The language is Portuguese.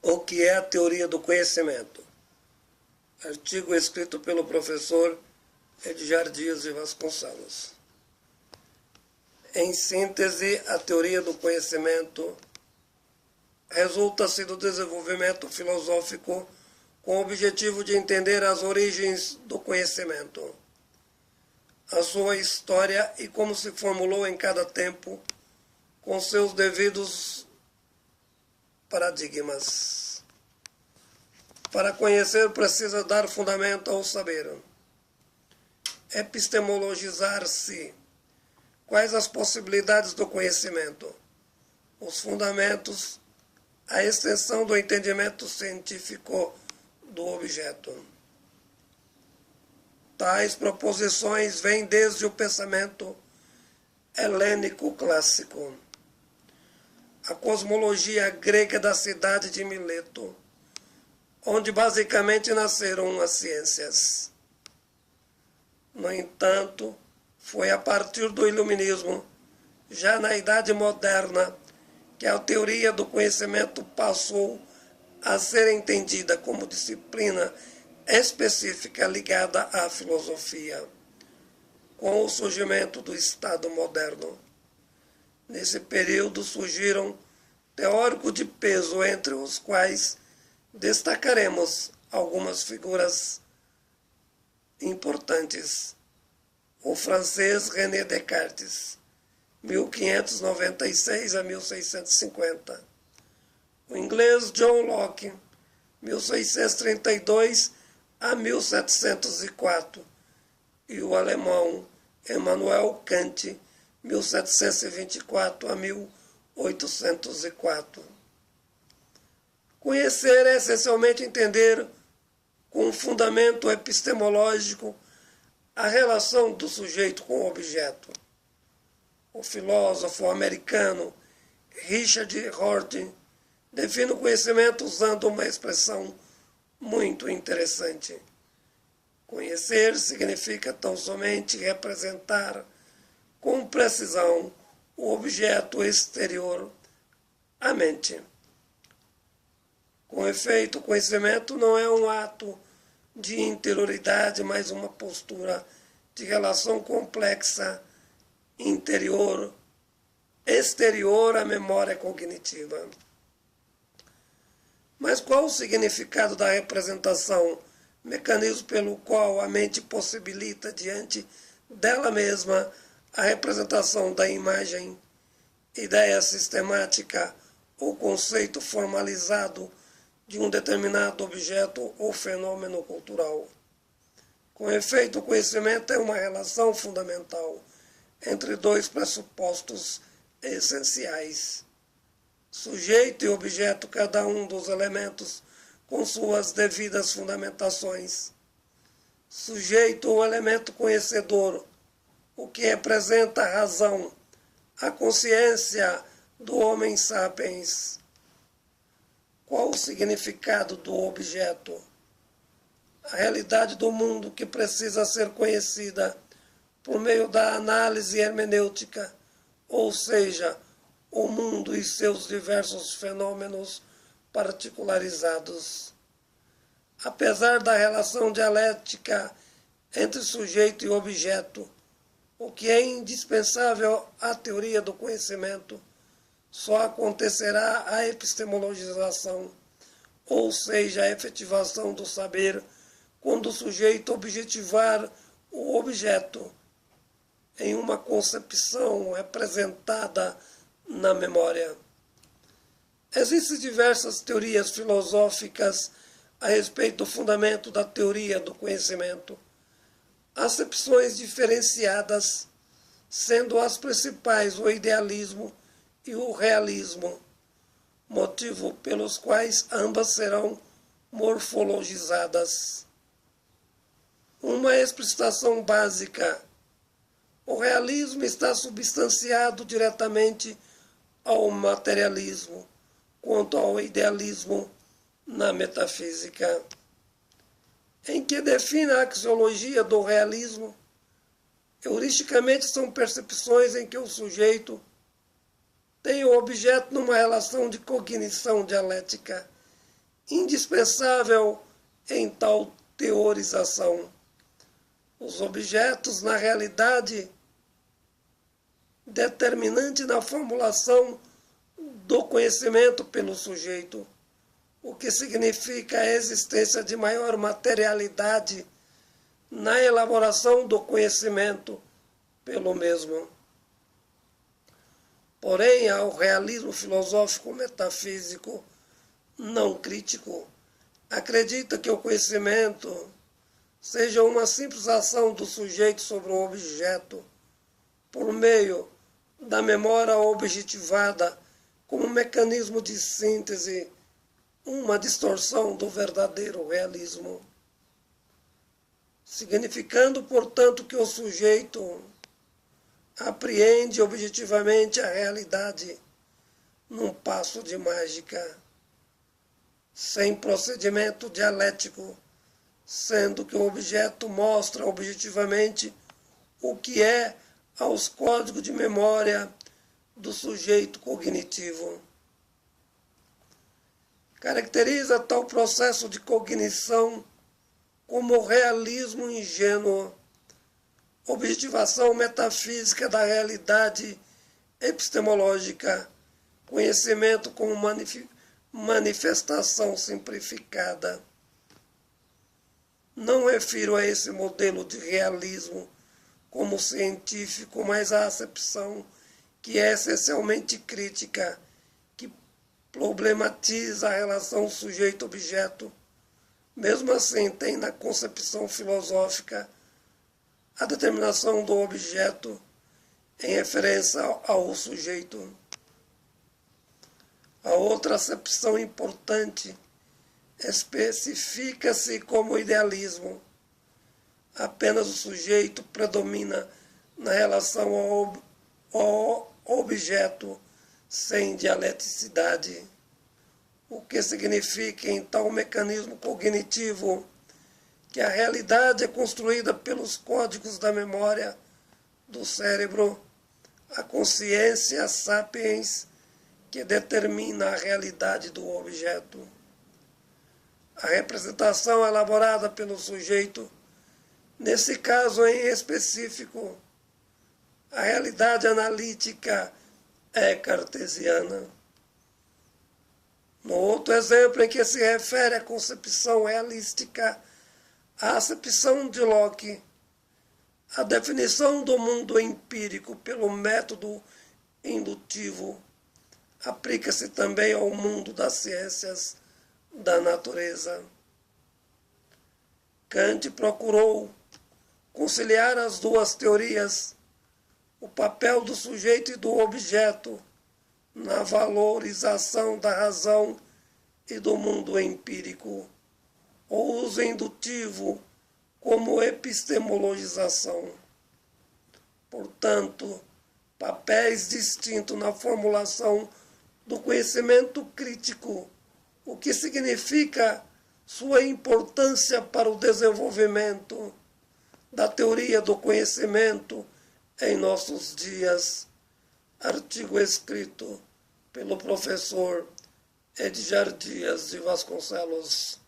O que é a teoria do conhecimento? Artigo escrito pelo professor Edgar Dias de Vasconcelos. Em síntese, a teoria do conhecimento resulta-se do desenvolvimento filosófico com o objetivo de entender as origens do conhecimento, a sua história e como se formulou em cada tempo, com seus devidos paradigmas. Para conhecer, precisa dar fundamento ao saber. Epistemologizar-se. Quais as possibilidades do conhecimento? Os fundamentos, a extensão do entendimento científico do objeto. Tais proposições vêm desde o pensamento helênico clássico. A cosmologia grega da cidade de Mileto, onde basicamente nasceram as ciências. No entanto, foi a partir do Iluminismo, já na Idade Moderna, que a teoria do conhecimento passou a ser entendida como disciplina específica ligada à filosofia, com o surgimento do Estado moderno. Nesse período surgiram teóricos de peso, entre os quais destacaremos algumas figuras importantes. O francês René Descartes, 1596 a 1650. O inglês John Locke, 1632 a 1704. E o alemão Immanuel Kant, 1724 a 1804. Conhecer é essencialmente entender, com um fundamento epistemológico, a relação do sujeito com o objeto. O filósofo americano Richard Rorty define o conhecimento usando uma expressão muito interessante. Conhecer significa tão somente representar com precisão o objeto exterior à mente. Com efeito, o conhecimento não é um ato de interioridade, mas uma postura de relação complexa, interior, exterior à memória cognitiva. Mas qual o significado da representação, mecanismo pelo qual a mente possibilita diante dela mesma a representação da imagem, ideia sistemática ou conceito formalizado de um determinado objeto ou fenômeno cultural? Com efeito, o conhecimento é uma relação fundamental entre dois pressupostos essenciais: sujeito e objeto, cada um dos elementos com suas devidas fundamentações. Sujeito, o elemento conhecedor, o que representa a razão, a consciência do homem sapiens. Qual o significado do objeto? A realidade do mundo que precisa ser conhecida por meio da análise hermenêutica, ou seja, o mundo e seus diversos fenômenos particularizados. Apesar da relação dialética entre sujeito e objeto, o que é indispensável à teoria do conhecimento, só acontecerá a epistemologização, ou seja, a efetivação do saber, quando o sujeito objetivar o objeto em uma concepção representada na memória. Existem diversas teorias filosóficas a respeito do fundamento da teoria do conhecimento, acepções diferenciadas, sendo as principais o idealismo e o realismo, motivo pelos quais ambas serão morfologizadas. Uma explicitação básica: o realismo está substanciado diretamente ao materialismo, quanto ao idealismo na metafísica. Em que define a axiologia do realismo, heuristicamente são percepções em que o sujeito tem o objeto numa relação de cognição dialética indispensável em tal teorização. Os objetos, na realidade, determinante na formulação do conhecimento pelo sujeito, o que significa a existência de maior materialidade na elaboração do conhecimento pelo mesmo. Porém, ao realismo filosófico metafísico não crítico, acredita que o conhecimento seja uma simples ação do sujeito sobre o objeto, por meio da memória objetivada como mecanismo de síntese, uma distorção do verdadeiro realismo. Significando, portanto, que o sujeito apreende objetivamente a realidade num passo de mágica, sem procedimento dialético, sendo que o objeto mostra objetivamente o que é aos códigos de memória do sujeito cognitivo. Caracteriza tal processo de cognição como realismo ingênuo, objetivação metafísica da realidade epistemológica, conhecimento como manifestação simplificada. Não refiro a esse modelo de realismo como científico, mas à acepção que é essencialmente crítica, que problematiza a relação sujeito-objeto. Mesmo assim, tem na concepção filosófica a determinação do objeto em referência ao sujeito. A outra acepção importante especifica-se como idealismo. Apenas o sujeito predomina na relação ao objeto sem dialeticidade, o que significa em tal mecanismo cognitivo que a realidade é construída pelos códigos da memória do cérebro, a consciência sapiens que determina a realidade do objeto. A representação elaborada pelo sujeito, nesse caso em específico, a realidade analítica é cartesiana. No outro exemplo em que se refere à concepção realística, a acepção de Locke, a definição do mundo empírico pelo método indutivo, aplica-se também ao mundo das ciências da natureza. Kant procurou conciliar as duas teorias, o papel do sujeito e do objeto, na valorização da razão e do mundo empírico, o uso indutivo como epistemologização. Portanto, papéis distintos na formulação do conhecimento crítico, o que significa sua importância para o desenvolvimento da teoria do conhecimento em nossos dias. Artigo escrito pelo professor Edgar Dias de Vasconcelos.